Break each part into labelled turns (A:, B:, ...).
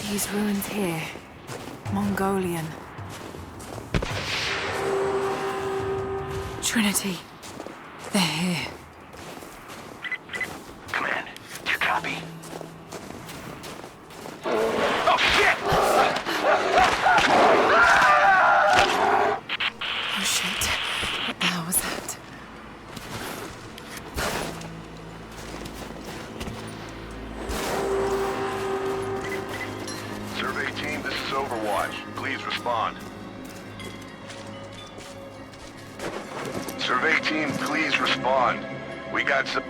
A: These ruins here. Mongolian. Trinity. They're here.
B: Command, do you copy? Oh, shit!
A: Oh shit. What the hell was that?
B: Survey team, this is Overwatch. Please respond. Survey team, please respond. We got some...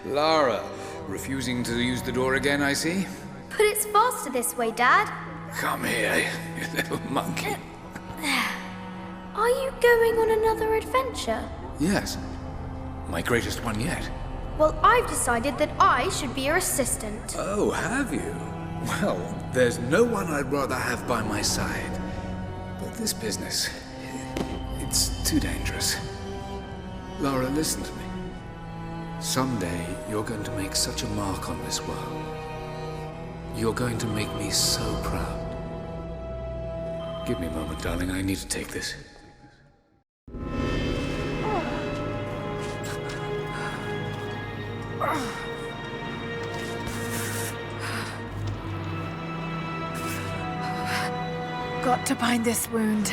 C: Lara, refusing to use the door again, I see?
D: But it's faster this way, Dad.
C: Come here, you little monkey.
D: Are you going on another adventure?
C: Yes, my greatest one yet.
D: Well, I've decided that I should be your assistant.
C: Oh, have you? Well, there's no one I'd rather have by my side. But this business, it's too dangerous. Lara, listen to me. Someday, you're going to make such a mark on this world. You're going to make me so proud. Give me a moment, darling. I need to take this.
A: Got to bind this wound.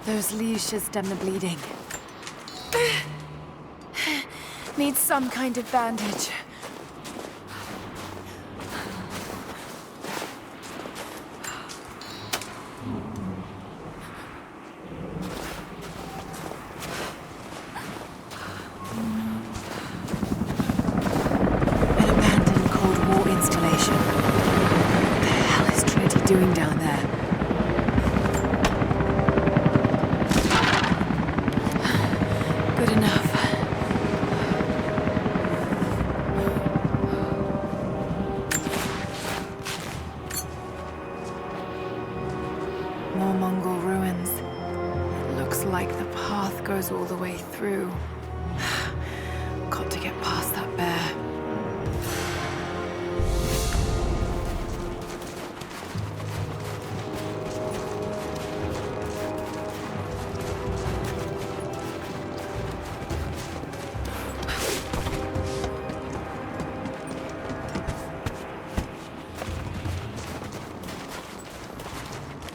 A: Those leashes stem the bleeding. Needs some kind of bandage. An abandoned Cold War installation. What the hell is Trinity doing down there? Good enough. More Mongol ruins. It looks like the path goes all the way through. Got to get past that bear.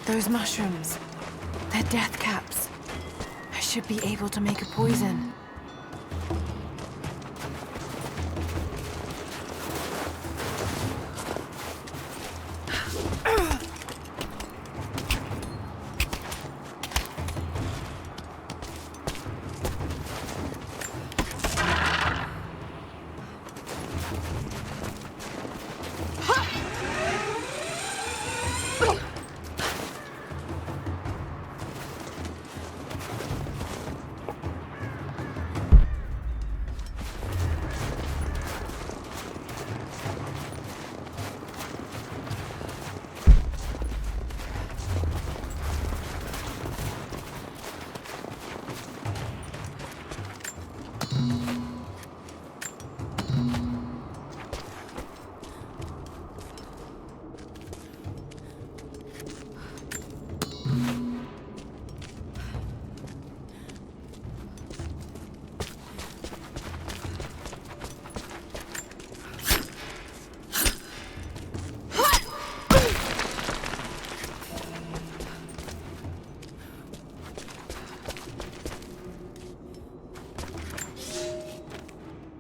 A: Those mushrooms, they're death caps. I should be able to make a poison.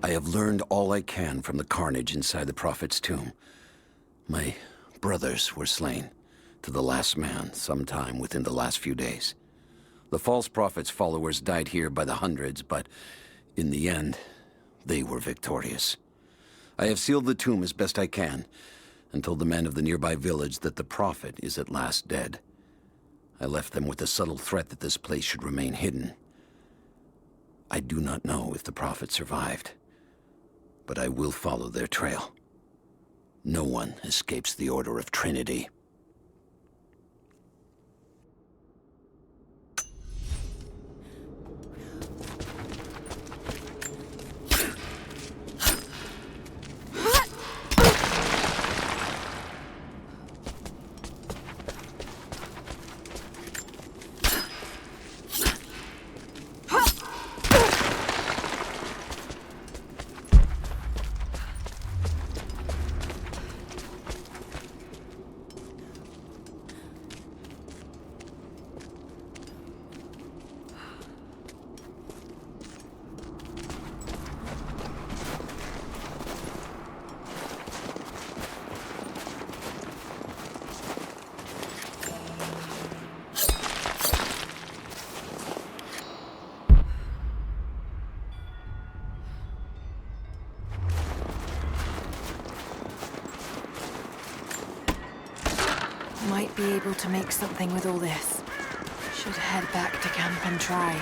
E: I have learned all I can from the carnage inside the Prophet's tomb. My brothers were slain, to the last man, sometime within the last few days. The false Prophet's followers died here by the hundreds, but in the end, they were victorious. I have sealed the tomb as best I can, and told the men of the nearby village that the Prophet is at last dead. I left them with the subtle threat that this place should remain hidden. I do not know if the Prophet survived, but I will follow their trail. No one escapes the Order of Trinity.
A: Might be able to make something with all this. Should head back to camp and try.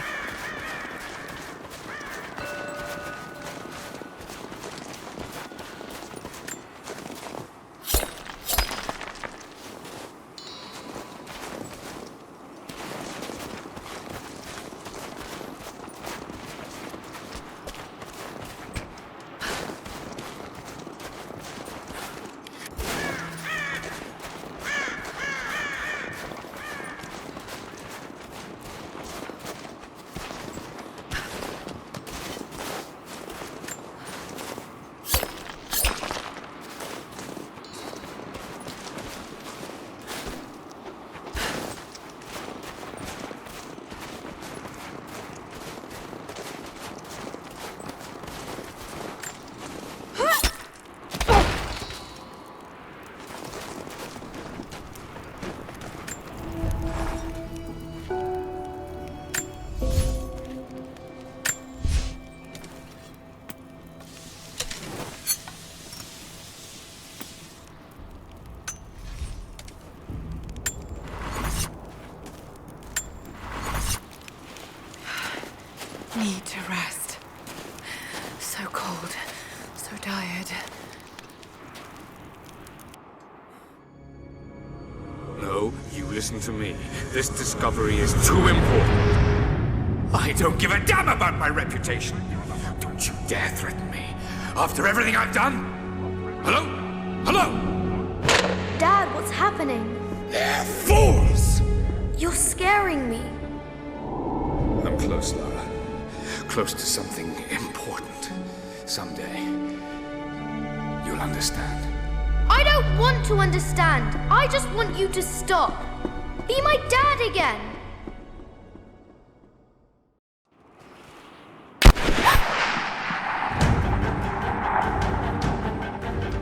A: Need to rest. So cold, so tired.
C: No, you listen to me. This discovery is too important. I don't give a damn about my reputation. Don't you dare threaten me. After everything I've done? Hello? Hello?
D: Dad, what's happening?
C: They're fools!
D: You're scaring me.
C: I'm close, Lara. Close to something important. Someday, you'll understand.
D: I don't want to understand. I just want you to stop. Be my dad again.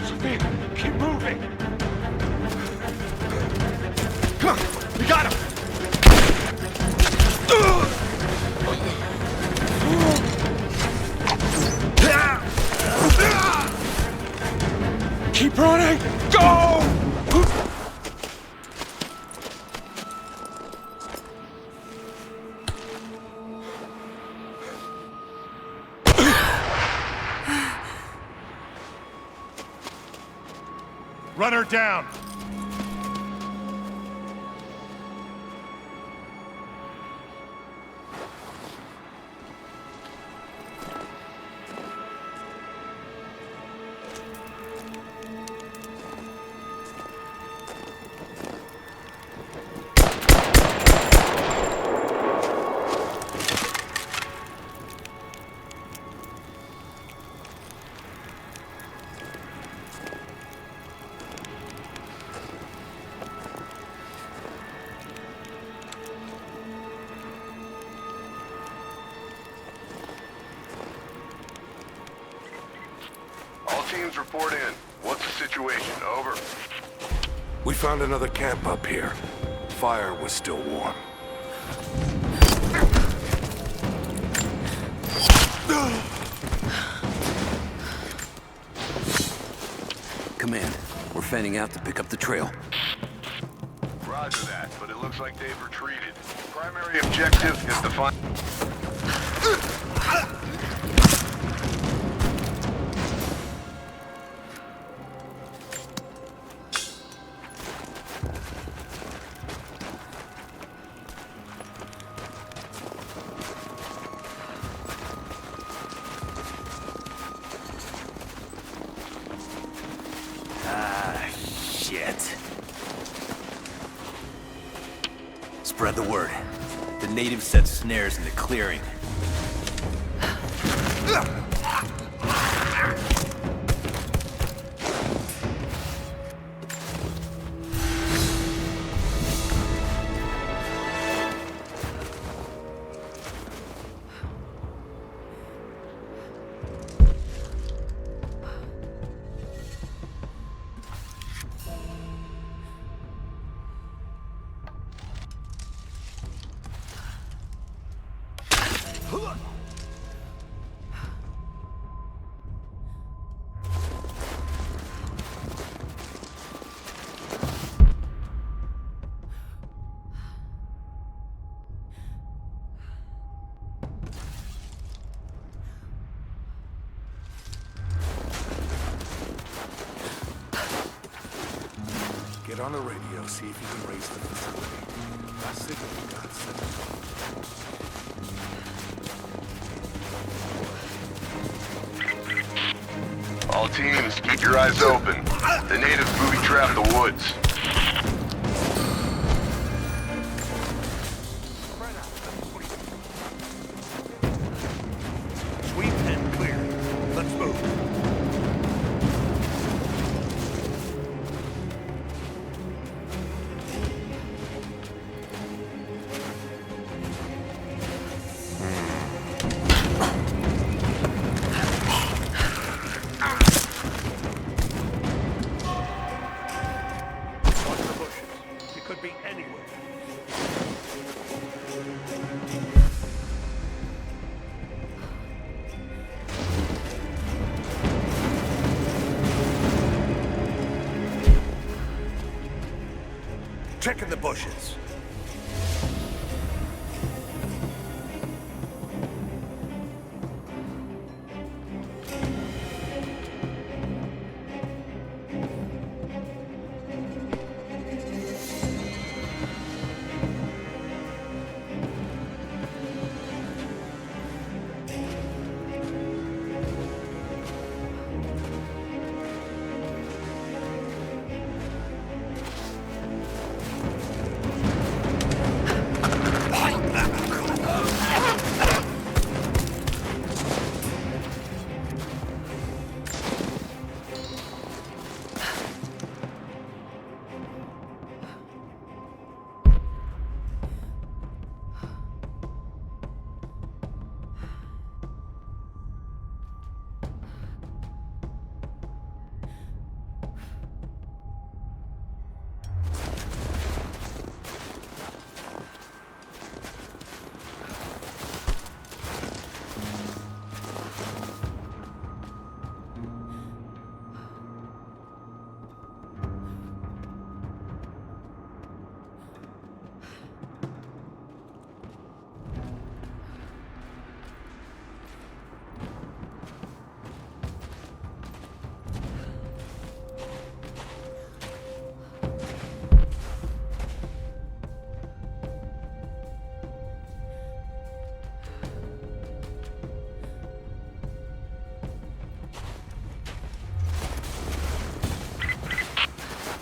B: Sophia, keep moving! Come on, we got him! Keep running! Go! Run her down!
F: teams report in. What's the situation? Over.
B: We found another camp up here. Fire was still warm.
E: Command, we're fanning out to pick up the trail.
F: Roger that, but it looks like they've retreated. Primary objective is to find...
G: Shit. Spread the word. The natives set snares in the clearing.
B: Get on the radio, see if you can raise the facility. That signal we got set.
F: All teams, keep your eyes open. The natives booby-trap the woods.
B: Sweep and clear. Let's move. Checking the bushes.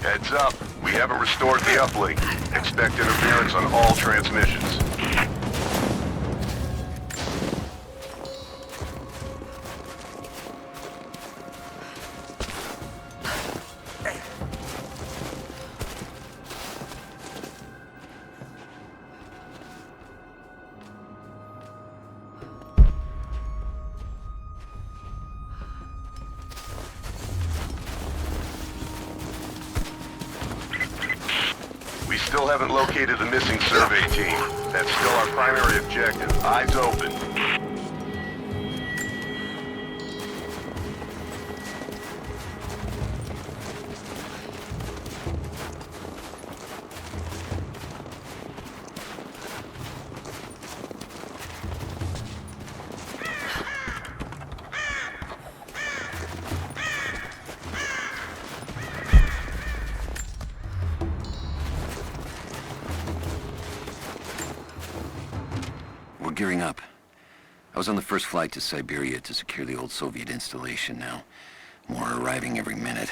F: Heads up. We haven't restored the uplink. Expect interference on all transmissions. haven't located the missing survey team. That's still our primary objective. Eyes open.
E: Gearing up. I was on the first flight to Siberia to secure the old Soviet installation now. More are arriving every minute.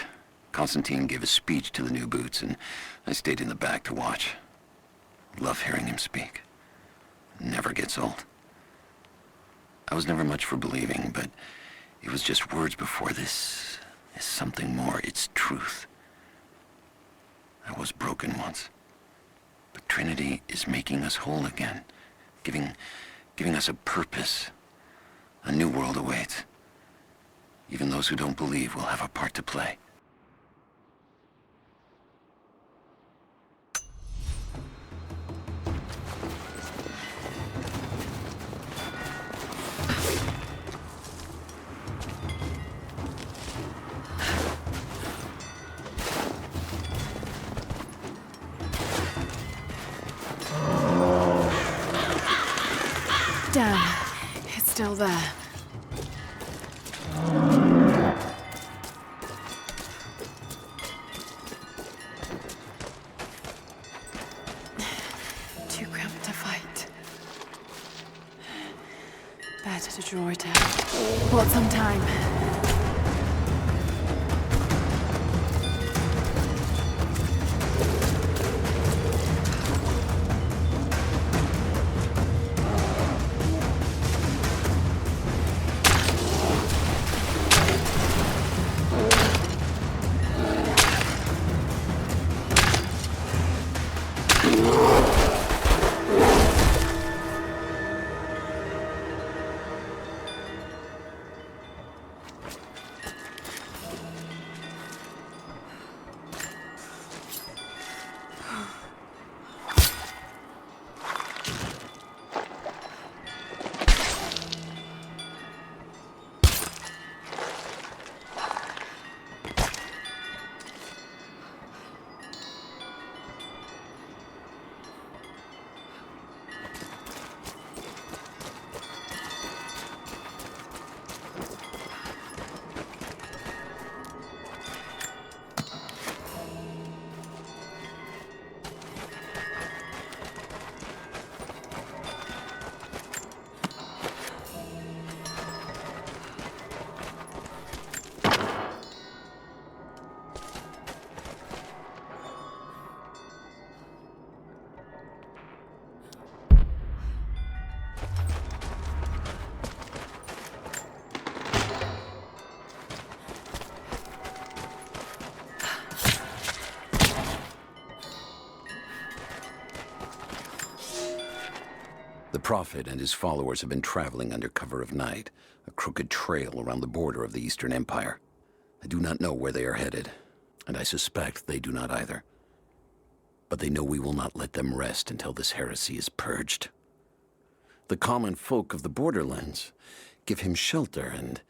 E: Konstantin gave a speech to the new boots, and I stayed in the back to watch. Love hearing him speak. Never gets old. I was never much for believing, but it was just words before. This is something more. It's truth. I was broken once. But Trinity is making us whole again. Giving us a purpose. A new world awaits. Even those who don't believe will have a part to play.
A: Damn, it's still there. Too cramped to fight. Better to draw it out. Bought some time.
E: The Prophet and his followers have been traveling under cover of night, a crooked trail around the border of the Eastern Empire. I do not know where they are headed, and I suspect they do not either. But they know we will not let them rest until this heresy is purged. The common folk of the borderlands give him shelter, and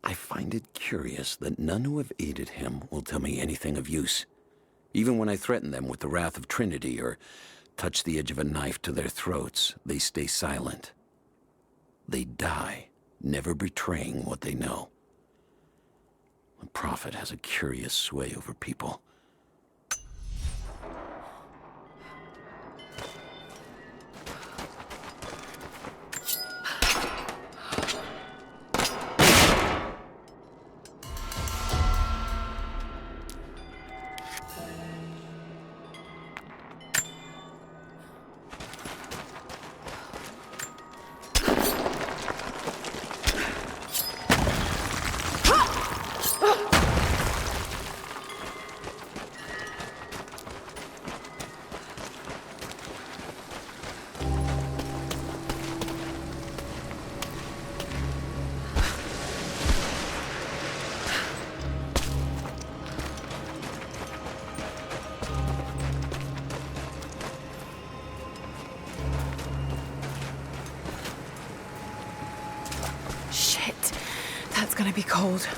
E: I find it curious that none who have aided him will tell me anything of use. Even when I threaten them with the wrath of Trinity or touch the edge of a knife to their throats, they stay silent. They die, never betraying what they know. The Prophet has a curious sway over people.
A: Shit, that's gonna be cold.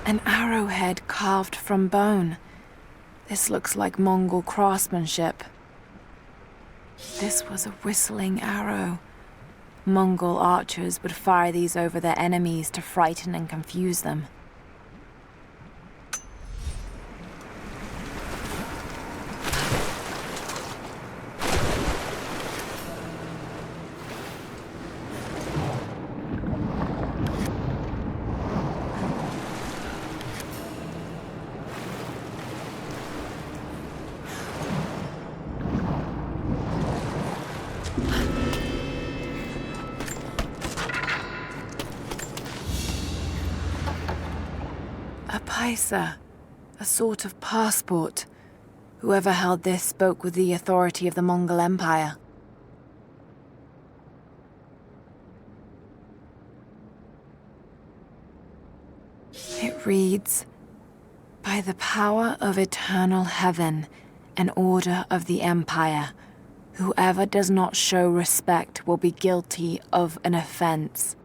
A: An arrowhead carved from bone. This looks like Mongol craftsmanship. This was a whistling arrow. Mongol archers would fire these over their enemies to frighten and confuse them. A paisa, a sort of passport. Whoever held this spoke with the authority of the Mongol Empire. It reads, "By the power of eternal heaven and order of the Empire, whoever does not show respect will be guilty of an offense."